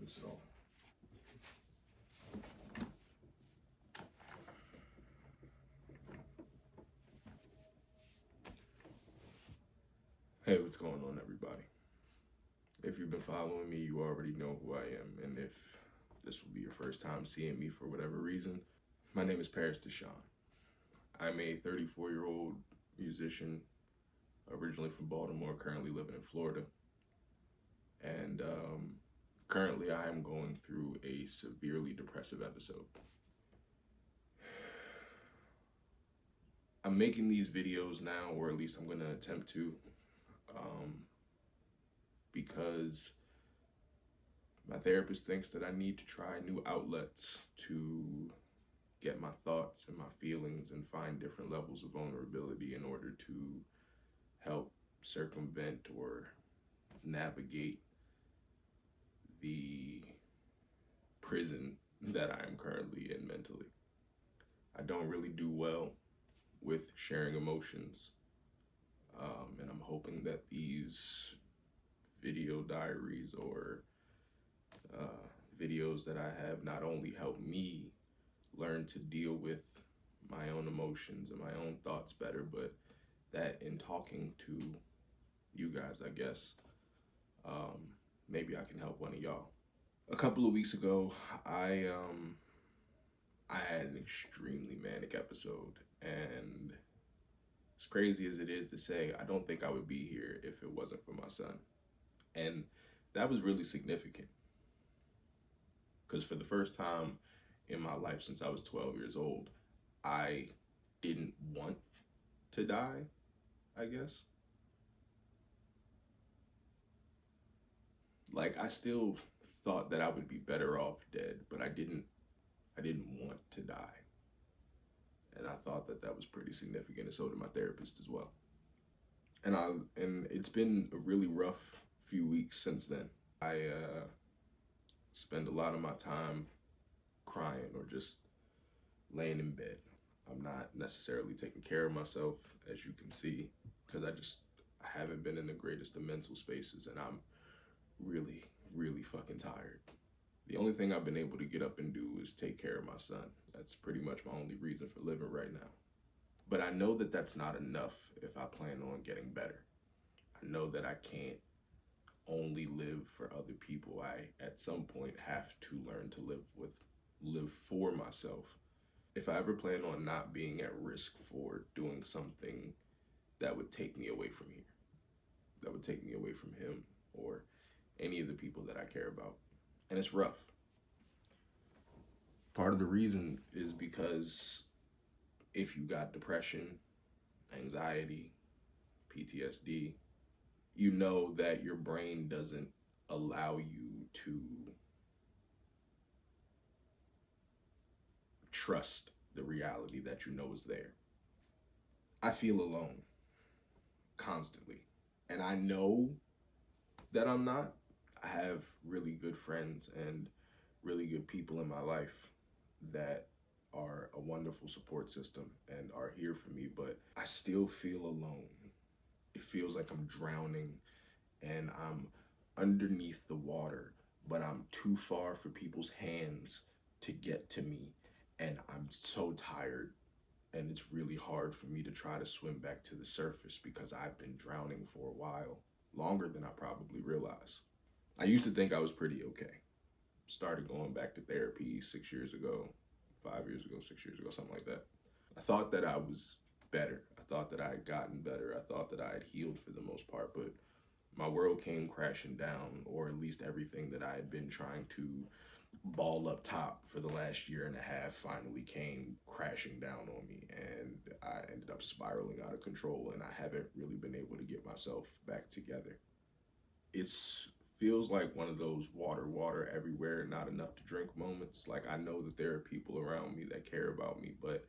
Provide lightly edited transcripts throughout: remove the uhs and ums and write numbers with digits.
this at all. Hey, what's going on, everybody? If you've been following me, you already know who I am, and if this will be your first time seeing me for whatever reason, my name is Paris Deshawn. I'm a 34-year-old musician, originally from Baltimore, currently living in Florida. And currently I am going through a severely depressive episode. I'm making these videos now, or at least I'm going to attempt to, because my therapist thinks that I need to try new outlets to get my thoughts and my feelings and find different levels of vulnerability in order to help circumvent or navigate the prison that I am currently in mentally. I don't really do well with sharing emotions, and I'm hoping that these video diaries or videos that I have not only help me learn to deal with my own emotions and my own thoughts better, but that in talking to you guys, I guess, maybe I can help one of y'all. A couple of weeks ago, I had an extremely manic episode, and as crazy as it is to say, I don't think I would be here if it wasn't for my son. And that was really significant, because for the first time in my life since I was 12 years old, I didn't want to die, I guess. Like, I still thought that I would be better off dead, but I didn't want to die. And I thought that that was pretty significant, and so did my therapist as well. And it's been a really rough few weeks since then. I spend a lot of my time crying or just laying in bed. I'm not necessarily taking care of myself, as you can see, because I haven't been in the greatest of mental spaces, and I'm really, really fucking tired. The only thing I've been able to get up and do is take care of my son. That's pretty much my only reason for living right now. But I know that that's not enough if I plan on getting better. I know that I can't only live for other people. I, at some point, have to learn to live for myself. If I ever plan on not being at risk for doing something that would take me away from here, that would take me away from him or any of the people that I care about. And it's rough. Part of the reason is because if you got depression, anxiety, PTSD, you know that your brain doesn't allow you to trust the reality that you know is there. I feel alone constantly, and I know that I'm not. I have really good friends and really good people in my life that are a wonderful support system and are here for me, but I still feel alone. It feels like I'm drowning and I'm underneath the water, but I'm too far for people's hands to get to me, and I'm so tired, and it's really hard for me to try to swim back to the surface because I've been drowning for a while, longer than I probably realize. I used to think I was pretty okay. Started going back to therapy 6 years ago, 5 years ago, 6 years ago, something like that. I thought that I was better. I thought that I had gotten better. I thought that I had healed for the most part, but my world came crashing down, or at least everything that I had been trying to ball up top for the last year and a half finally came crashing down on me, and I ended up spiraling out of control, and I haven't really been able to get myself back together. It feels like one of those water everywhere, not enough to drink moments. Like, I know that there are people around me that care about me, but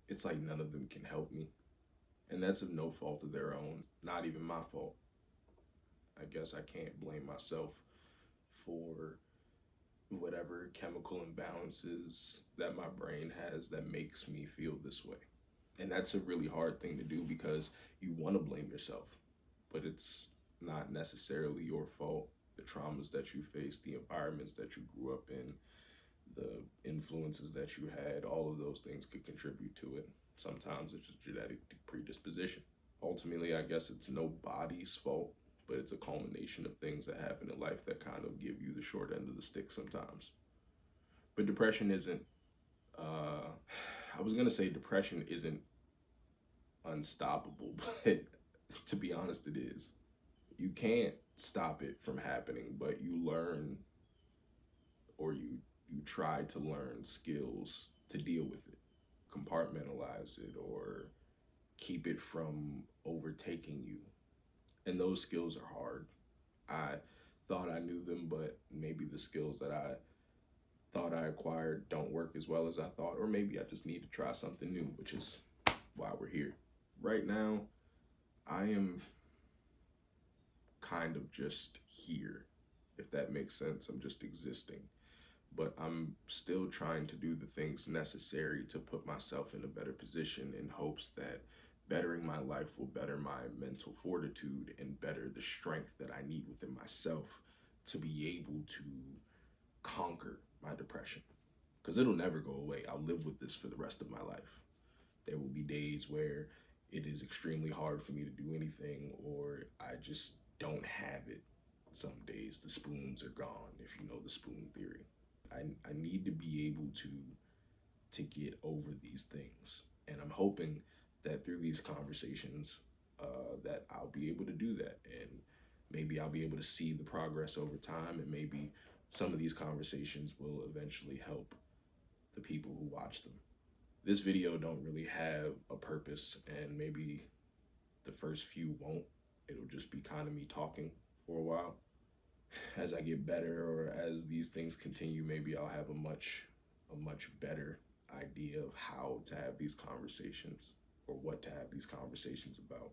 it's like none of them can help me. And that's of no fault of their own, not even my fault. I guess I can't blame myself for whatever chemical imbalances that my brain has that makes me feel this way. And that's a really hard thing to do because you want to blame yourself, but it's not necessarily your fault. the traumas that you faced, the environments that you grew up in, the influences that you had, all of those things could contribute to it. Sometimes it's just genetic predisposition. Ultimately, I guess it's nobody's fault, but it's a culmination of things that happen in life that kind of give you the short end of the stick sometimes. But depression isn't, I was gonna say depression isn't unstoppable, but to be honest, it is. You can't stop it from happening, but you learn, or you try to learn skills to deal with it, compartmentalize it, or keep it from overtaking you. And those skills are hard. I thought I knew them, but maybe the skills that I thought I acquired don't work as well as I thought, or maybe I just need to try something new, which is why we're here. Right now, I am kind of just here, if that makes sense. I'm just existing, but I'm still trying to do the things necessary to put myself in a better position in hopes that bettering my life will better my mental fortitude and better the strength that I need within myself to be able to conquer my depression. Because it'll never go away. I'll live with this for the rest of my life. There will be days where it is extremely hard for me to do anything, or I just don't have it. Some days the spoons are gone, if you know the spoon theory. I need to be able to get over these things. And I'm hoping that through these conversations, that I'll be able to do that. And maybe I'll be able to see the progress over time, and maybe some of these conversations will eventually help the people who watch them. This video don't really have a purpose, and maybe the first few won't. It'll just be kind of me talking for a while. As I get better, or as these things continue, maybe I'll have a much better idea of how to have these conversations, or what to have these conversations about.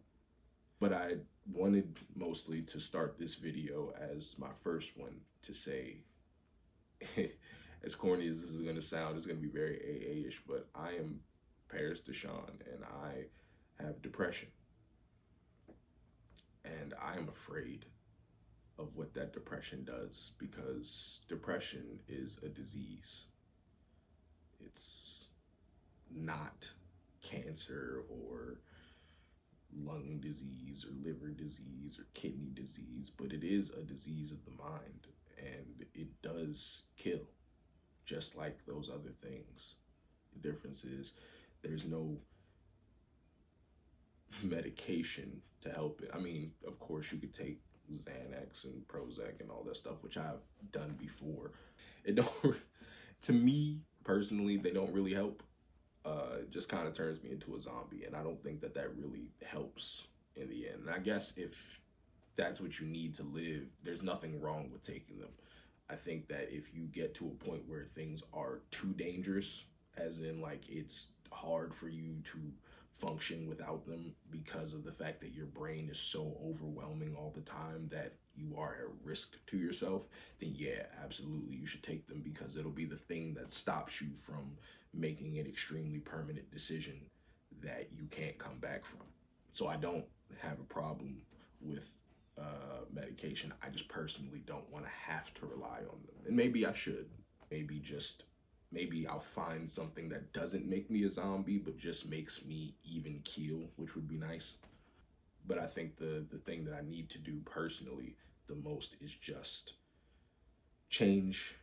But I wanted mostly to start this video as my first one to say, as corny as this is gonna sound, it's gonna be very AA-ish, but I am Paris Deshawn, and I have depression. And I am afraid of what that depression does, because depression is a disease. It's not cancer or lung disease or liver disease or kidney disease, but it is a disease of the mind, and it does kill, just like those other things. The difference is there's no medication to help it. I mean, of course, you could take Xanax and Prozac and all that stuff, which I've done before. It don't, to me personally, they don't really help. It just kind of turns me into a zombie, and I don't think that that really helps in the end. And I guess if that's what you need to live, there's nothing wrong with taking them. I think that if you get to a point where things are too dangerous, as in like it's hard for you to function without them because of the fact that your brain is so overwhelming all the time that you are at risk to yourself, then yeah, absolutely, you should take them, because it'll be the thing that stops you from making an extremely permanent decision that you can't come back from. So I don't have a problem with medication. I just personally don't want to have to rely on them. And maybe I should. Maybe I'll find something that doesn't make me a zombie, but just makes me even keel, which would be nice. But I think the thing that I need to do personally the most is just change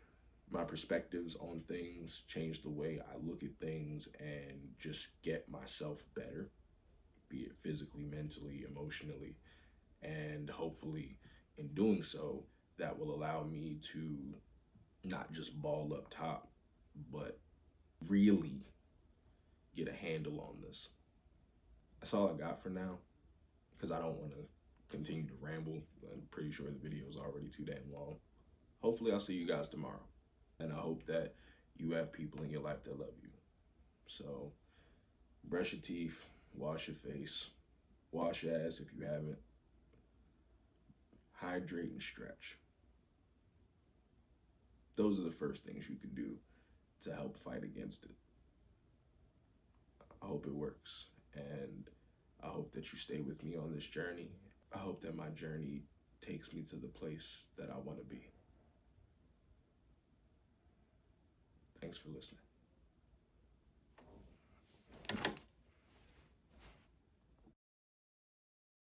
my perspectives on things, change the way I look at things, and just get myself better, be it physically, mentally, emotionally. And hopefully in doing so, that will allow me to not just ball up top, but really get a handle on this. That's all I got for now, because I don't want to continue to ramble. I'm pretty sure the video is already too damn long. Hopefully I'll see you guys tomorrow. And I hope that you have people in your life that love you. So brush your teeth, wash your face, wash your ass if you haven't, hydrate and stretch. Those are the first things you can do to help fight against it. I hope it works, and I hope that you stay with me on this journey. I hope that my journey takes me to the place that I want to be. Thanks for listening.